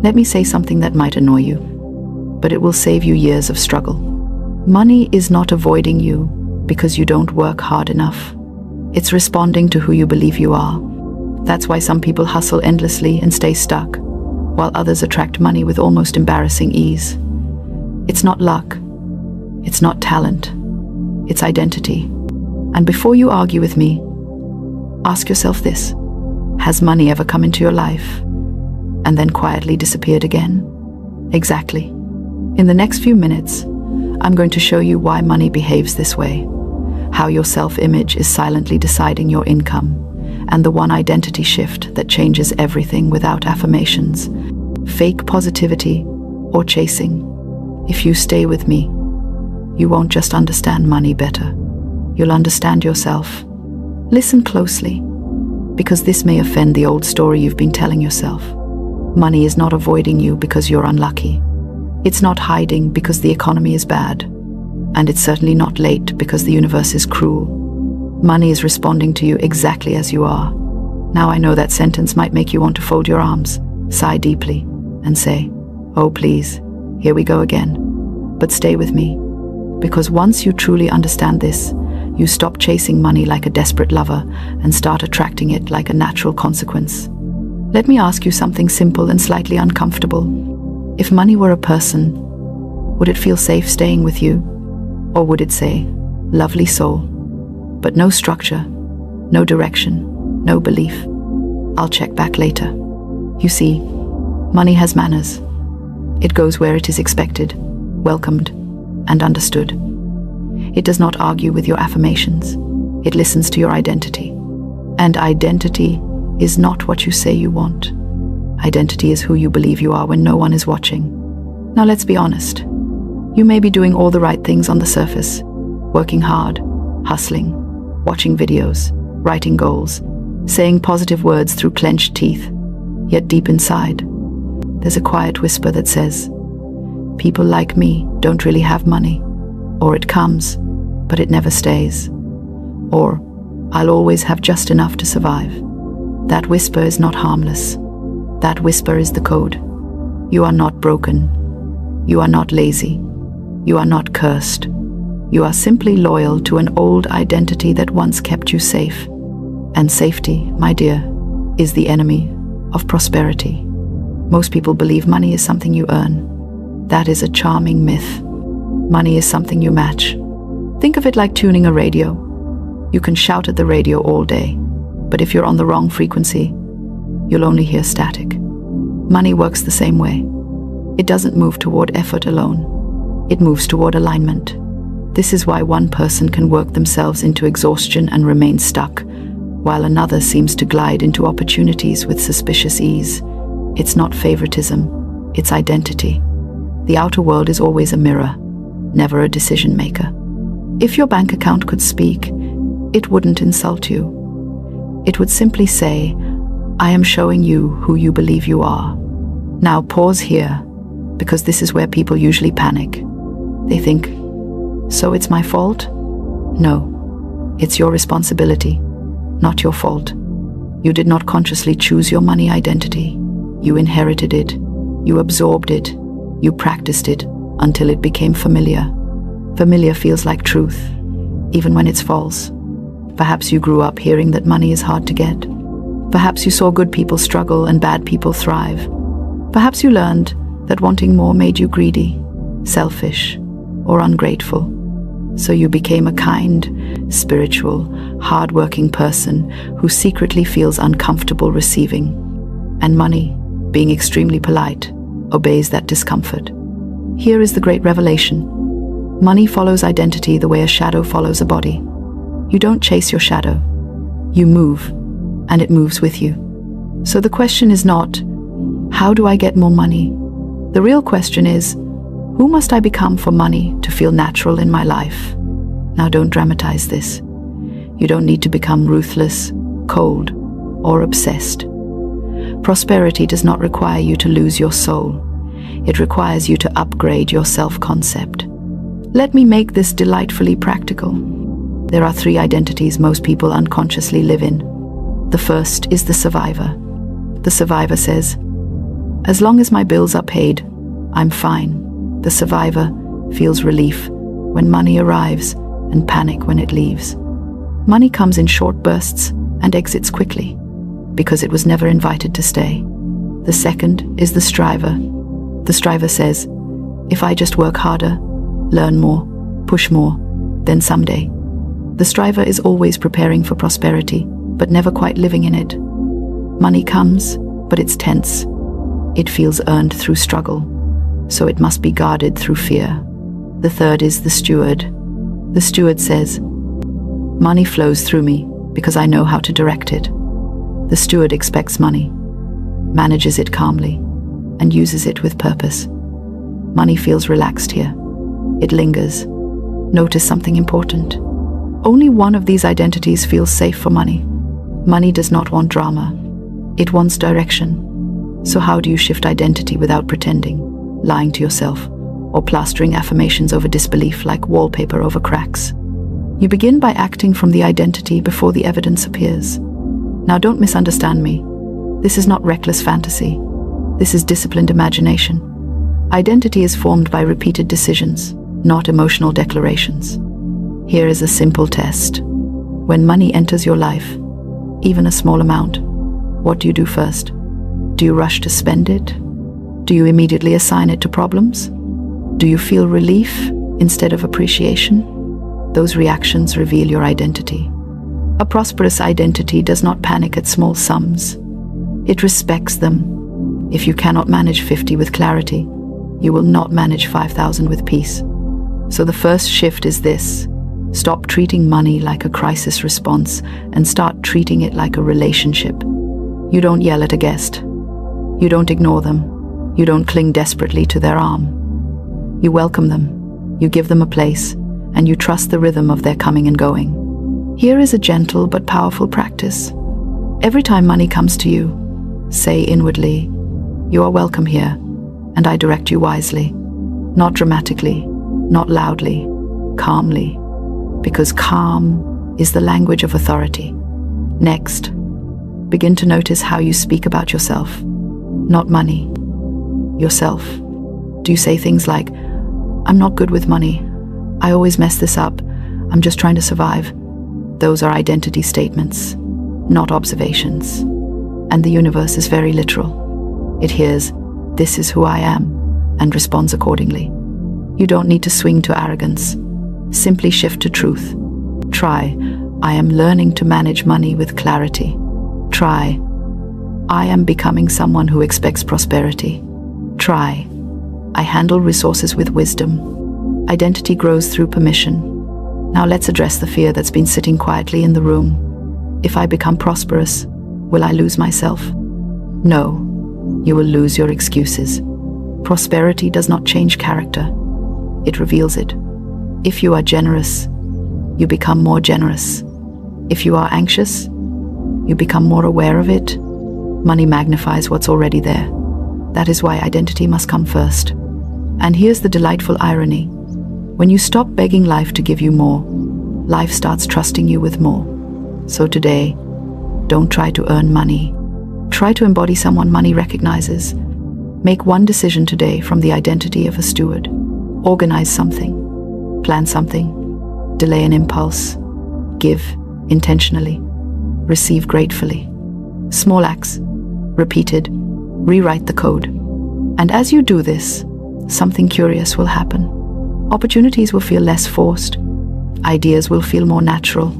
Let me say something that might annoy you, but it will save you years of struggle. Money is not avoiding you because you don't work hard enough. It's responding to who you believe you are. That's why some people hustle endlessly and stay stuck, while others attract money with almost embarrassing ease. It's not luck. It's not talent. It's identity. And before you argue with me, ask yourself this: has money ever come into your life and then quietly disappeared again? Exactly. In the next few minutes, I'm going to show you why money behaves this way, how your self-image is silently deciding your income, and the one identity shift that changes everything without affirmations, fake positivity, or chasing. If you stay with me, you won't just understand money better, you'll understand yourself. Listen closely, because this may offend the old story you've been telling yourself. Money is not avoiding you because you're unlucky. It's not hiding because the economy is bad. And it's certainly not late because the universe is cruel. Money is responding to you exactly as you are. Now I know that sentence might make you want to fold your arms, sigh deeply, and say, "Oh please, here we go again." But stay with me, because once you truly understand this, you stop chasing money like a desperate lover and start attracting it like a natural consequence. Let me ask you something simple and slightly uncomfortable. If money were a person, would it feel safe staying with you? Or would it say, "Lovely soul, but no structure, no direction, no belief. I'll check back later"? You see, money has manners. It goes where it is expected, welcomed, and understood. It does not argue with your affirmations. It listens to your identity. And identity is not what you say you want. Identity is who you believe you are when no one is watching. Now let's be honest. You may be doing all the right things on the surface, working hard, hustling, watching videos, writing goals, saying positive words through clenched teeth. Yet deep inside, there's a quiet whisper that says, "People like me don't really have money," or "It comes, but it never stays," or "I'll always have just enough to survive." That whisper is not harmless. That whisper is the code. You are not broken. You are not lazy. You are not cursed. You are simply loyal to an old identity that once kept you safe. And safety, my dear, is the enemy of prosperity. Most people believe money is something you earn. That is a charming myth. Money is something you match. Think of it like tuning a radio. You can shout at the radio all day, but if you're on the wrong frequency, you'll only hear static. Money works the same way. It doesn't move toward effort alone. It moves toward alignment. This is why one person can work themselves into exhaustion and remain stuck, while another seems to glide into opportunities with suspicious ease. It's not favoritism, it's identity. The outer world is always a mirror, never a decision maker. If your bank account could speak, it wouldn't insult you. It would simply say, "I am showing you who you believe you are." Now pause here, because this is where people usually panic. They think, "So it's my fault?" No, it's your responsibility, not your fault. You did not consciously choose your money identity. You inherited it, you absorbed it, you practiced it until it became familiar. Familiar feels like truth, even when it's false. Perhaps you grew up hearing that money is hard to get. Perhaps you saw good people struggle and bad people thrive. Perhaps you learned that wanting more made you greedy, selfish, or ungrateful. So you became a kind, spiritual, hard-working person who secretly feels uncomfortable receiving. And money, being extremely polite, obeys that discomfort. Here is the great revelation. Money follows identity the way a shadow follows a body. You don't chase your shadow. You move, and it moves with you. So the question is not, how do I get more money? The real question is, who must I become for money to feel natural in my life? Now don't dramatize this. You don't need to become ruthless, cold, or obsessed. Prosperity does not require you to lose your soul. It requires you to upgrade your self-concept. Let me make this delightfully practical. There are 3 identities most people unconsciously live in. The first is the survivor. The survivor says, As long as my bills are paid, I'm fine. The survivor feels relief when money arrives and panic when it leaves. Money comes in short bursts and exits quickly because it was never invited to stay. The second is the striver. The striver says, if I just work harder, learn more, push more, then someday. The striver is always preparing for prosperity, but never quite living in it. Money comes, but it's tense. It feels earned through struggle, so it must be guarded through fear. The third is the steward. The steward says, money flows through me because I know how to direct it. The steward expects money, manages it calmly, and uses it with purpose. Money feels relaxed here. It lingers. Notice something important. Only one of these identities feels safe for money. Money does not want drama. It wants direction. So how do you shift identity without pretending, lying to yourself, or plastering affirmations over disbelief like wallpaper over cracks? You begin by acting from the identity before the evidence appears. Now don't misunderstand me. This is not reckless fantasy. This is disciplined imagination. Identity is formed by repeated decisions, not emotional declarations. Here is a simple test. When money enters your life, even a small amount, what do you do first? Do you rush to spend it? Do you immediately assign it to problems? Do you feel relief instead of appreciation? Those reactions reveal your identity. A prosperous identity does not panic at small sums. It respects them. If you cannot manage 50 with clarity, you will not manage 5,000 with peace. So the first shift is this. Stop treating money like a crisis response and start treating it like a relationship. You don't yell at a guest. You don't ignore them. You don't cling desperately to their arm. You welcome them. You give them a place, and you trust the rhythm of their coming and going. Here is a gentle but powerful practice. Every time money comes to you, say inwardly, you are welcome here, and I direct you wisely. Not dramatically, not loudly, calmly, because calm is the language of authority. Next, begin to notice how you speak about yourself. Not money, yourself. Do you say things like, I'm not good with money, I always mess this up, I'm just trying to survive? Those are identity statements, not observations. And the universe is very literal. It hears, this is who I am, and responds accordingly. You don't need to swing to arrogance. Simply shift to truth. Try, I am learning to manage money with clarity. Try, I am becoming someone who expects prosperity. Try, I handle resources with wisdom. Identity grows through permission. Now let's address the fear that's been sitting quietly in the room. If I become prosperous, will I lose myself? No, you will lose your excuses. Prosperity does not change character. It reveals it. If you are generous, you become more generous. If you are anxious, you become more aware of it. Money magnifies what's already there. That is why identity must come first. And here's the delightful irony. When you stop begging life to give you more, life starts trusting you with more. So today, don't try to earn money. Try to embody someone money recognizes. Make one decision today from the identity of a steward. Organize something. Plan something. Delay an impulse. Give intentionally. Receive gratefully. Small acts, repeated, rewrite the code. And as you do this, something curious will happen. Opportunities will feel less forced. Ideas will feel more natural.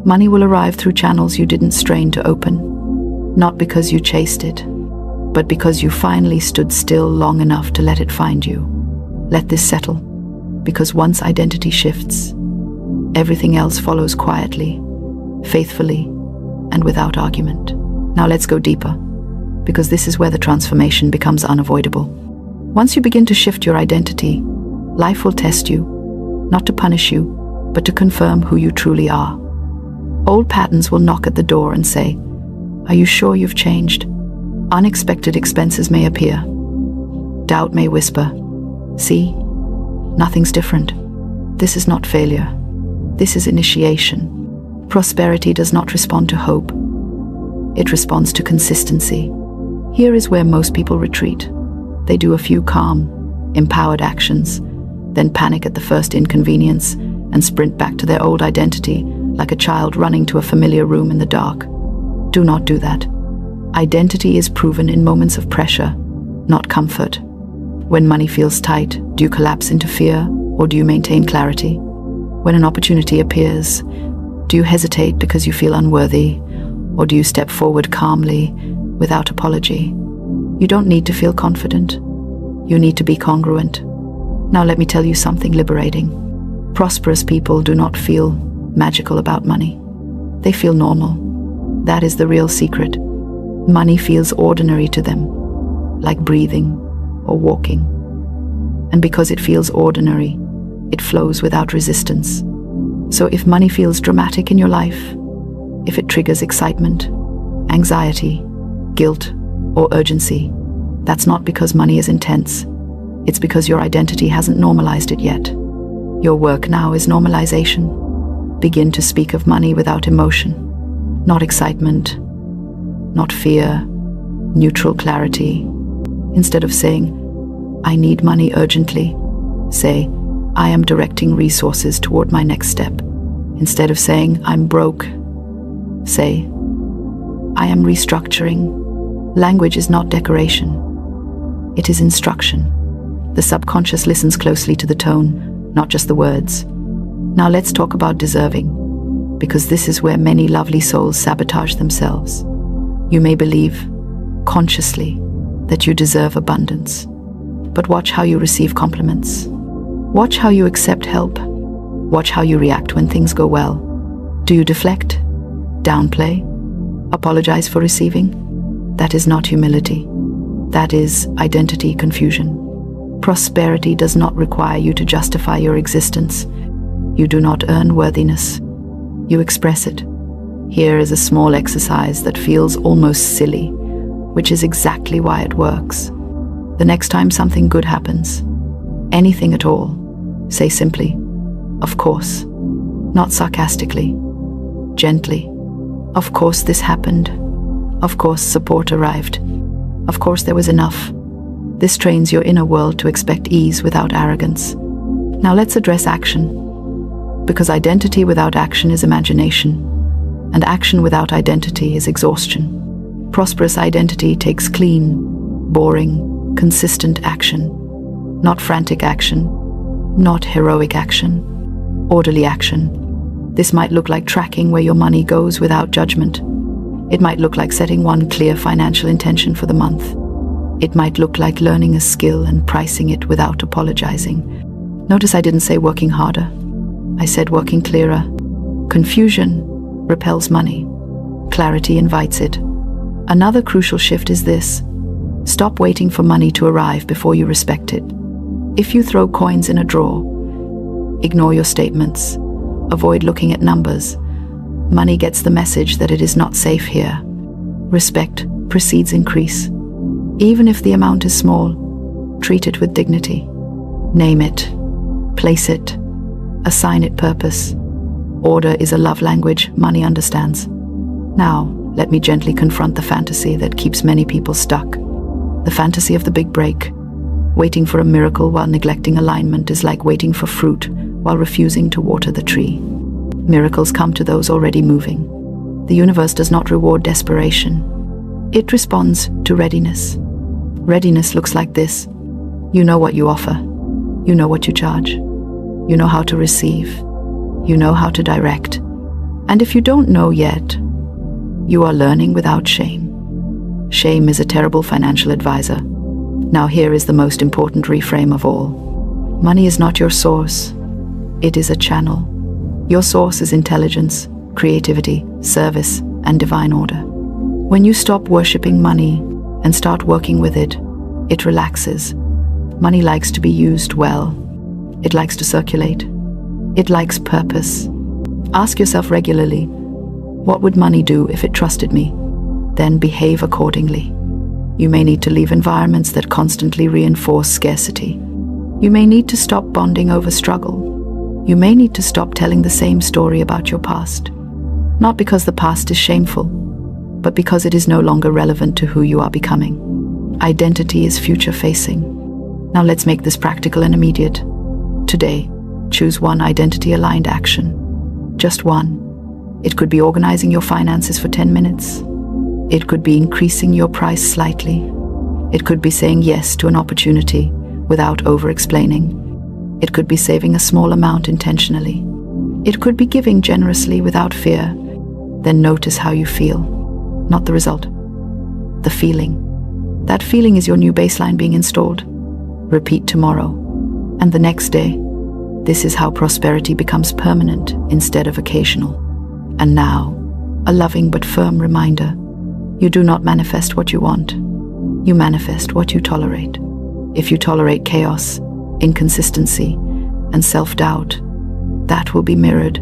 Money will arrive through channels you didn't strain to open. Not because you chased it, but because you finally stood still long enough to let it find you. Let this settle, because once identity shifts, everything else follows quietly, faithfully, and without argument. Now let's go deeper, because this is where the transformation becomes unavoidable. Once you begin to shift your identity, life will test you, not to punish you, but to confirm who you truly are. Old patterns will knock at the door and say, are you sure you've changed? Unexpected expenses may appear. Doubt may whisper, see, nothing's different. This is not failure. This is initiation. Prosperity does not respond to hope. It responds to consistency. Here is where most people retreat. They do a few calm, empowered actions, then panic at the first inconvenience and sprint back to their old identity like a child running to a familiar room in the dark. Do not do that. Identity is proven in moments of pressure, not comfort. When money feels tight, do you collapse into fear or do you maintain clarity? When an opportunity appears, do you hesitate because you feel unworthy or do you step forward calmly without apology? You don't need to feel confident. You need to be congruent. Now let me tell you something liberating. Prosperous people do not feel magical about money. They feel normal. That is the real secret. Money feels ordinary to them, like breathing or walking. And because it feels ordinary, it flows without resistance. So if money feels dramatic in your life, if it triggers excitement, anxiety, guilt, or urgency, that's not because money is intense. It's because your identity hasn't normalized it yet. Your work now is normalization. Begin to speak of money without emotion, not excitement, not fear, neutral clarity. Instead of saying, I need money urgently, say, I am directing resources toward my next step. Instead of saying, I'm broke, say, I am restructuring. Language is not decoration. It is instruction. The subconscious listens closely to the tone, not just the words. Now let's talk about deserving, because this is where many lovely souls sabotage themselves. You may believe, consciously, that you deserve abundance. But watch how you receive compliments. Watch how you accept help. Watch how you react when things go well. Do you deflect? Downplay? Apologize for receiving? That is not humility. That is identity confusion. Prosperity does not require you to justify your existence. You do not earn worthiness. You express it. Here is a small exercise that feels almost silly, which is exactly why it works. The next time something good happens, anything at all, say simply, of course, not sarcastically, gently. Of course this happened. Of course support arrived. Of course there was enough. This trains your inner world to expect ease without arrogance. Now let's address action. Because identity without action is imagination, and action without identity is exhaustion. Prosperous identity takes clean, boring, consistent action. Not frantic action, not heroic action, orderly action. This might look like tracking where your money goes without judgment. It might look like setting one clear financial intention for the month. It might look like learning a skill and pricing it without apologizing. Notice I didn't say working harder. I said working clearer. Confusion repels money. Clarity invites it. Another crucial shift is this. Stop waiting for money to arrive before you respect it. If you throw coins in a drawer, ignore your statements, avoid looking at numbers, money gets the message that it is not safe here. Respect precedes increase. Even if the amount is small, treat it with dignity. Name it, place it, assign it purpose. Order is a love language money understands. Now, let me gently confront the fantasy that keeps many people stuck. The fantasy of the big break. Waiting for a miracle while neglecting alignment is like waiting for fruit while refusing to water the tree. Miracles come to those already moving. The universe does not reward desperation. It responds to readiness. Readiness looks like this. You know what you offer. You know what you charge. You know how to receive. You know how to direct. And if you don't know yet, you are learning without shame. Shame is a terrible financial advisor. Now here is the most important reframe of all. Money is not your source. It is a channel. Your source is intelligence, creativity, service, and divine order. When you stop worshipping money and start working with it, it relaxes. Money likes to be used well. It likes to circulate. It likes purpose. Ask yourself regularly, what would money do if it trusted me? Then behave accordingly. You may need to leave environments that constantly reinforce scarcity. You may need to stop bonding over struggle. You may need to stop telling the same story about your past. Not because the past is shameful, but because it is no longer relevant to who you are becoming. Identity is future-facing. Now let's make this practical and immediate. Today, choose one identity-aligned action. Just one. It could be organizing your finances for 10 minutes. It could be increasing your price slightly. It could be saying yes to an opportunity without over-explaining. It could be saving a small amount intentionally. It could be giving generously without fear. Then notice how you feel, not the result. The feeling. That feeling is your new baseline being installed. Repeat tomorrow, and the next day. This is how prosperity becomes permanent instead of occasional. And now, a loving but firm reminder. You do not manifest what you want. You manifest what you tolerate. If you tolerate chaos, inconsistency, and self-doubt, that will be mirrored.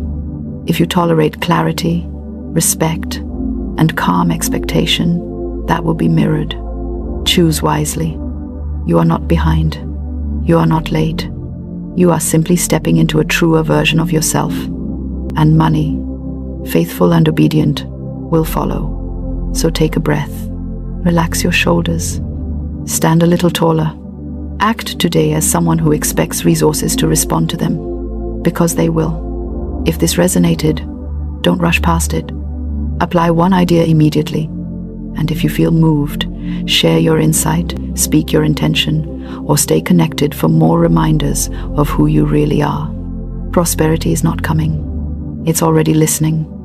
If you tolerate clarity, respect, and calm expectation, that will be mirrored. Choose wisely. You are not behind. You are not late. You are simply stepping into a truer version of yourself. And money, faithful and obedient, will follow. So take a breath. Relax your shoulders. Stand a little taller. Act today as someone who expects resources to respond to them, because they will. If this resonated, don't rush past it. Apply one idea immediately. And if you feel moved, share your insight, speak your intention, or stay connected for more reminders of who you really are. Prosperity is not coming. It's already listening.